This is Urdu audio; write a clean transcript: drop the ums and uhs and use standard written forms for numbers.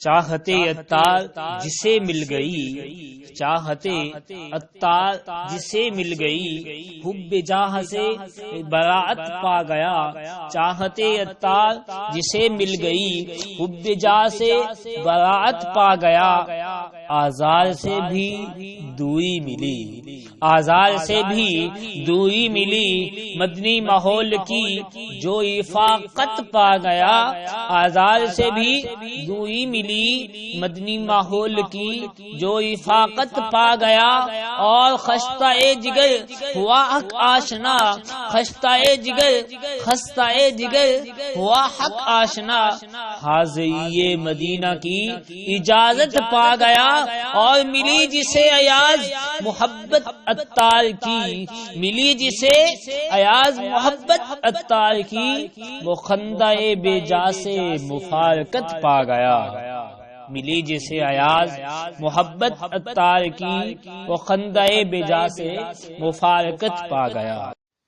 چاہتے عطار جسے مل گئی، چاہتے عطار جسے مل گئی، حب جاہ سے براعت پا گیا، چاہتے عطار جسے مل گئی، حب جاہ سے براعت پا گیا، آزار سے بھی دوری ملی، آزار سے بھی دوری ملی، مدنی ماحول کی جو افاقت پا گیا، آزار سے بھی دوری ملی، مدنی ماحول کی جو افاقت پا گیا، اور خستہ جگر ہوا حق آشنا، خستہ جگر ہوا حق آشنا، حاضری مدینہ کی اجازت پا گیا، اور ملی جسے ایاز محبت عطار کی، ملی جسے ایاز محبت عطار کی، وہ خندہ بے جا سے مفارقت پا گیا، ملی جسے ایاز محبت عطار کی، وہ خندہ بے جا سے مفارقت پا گیا۔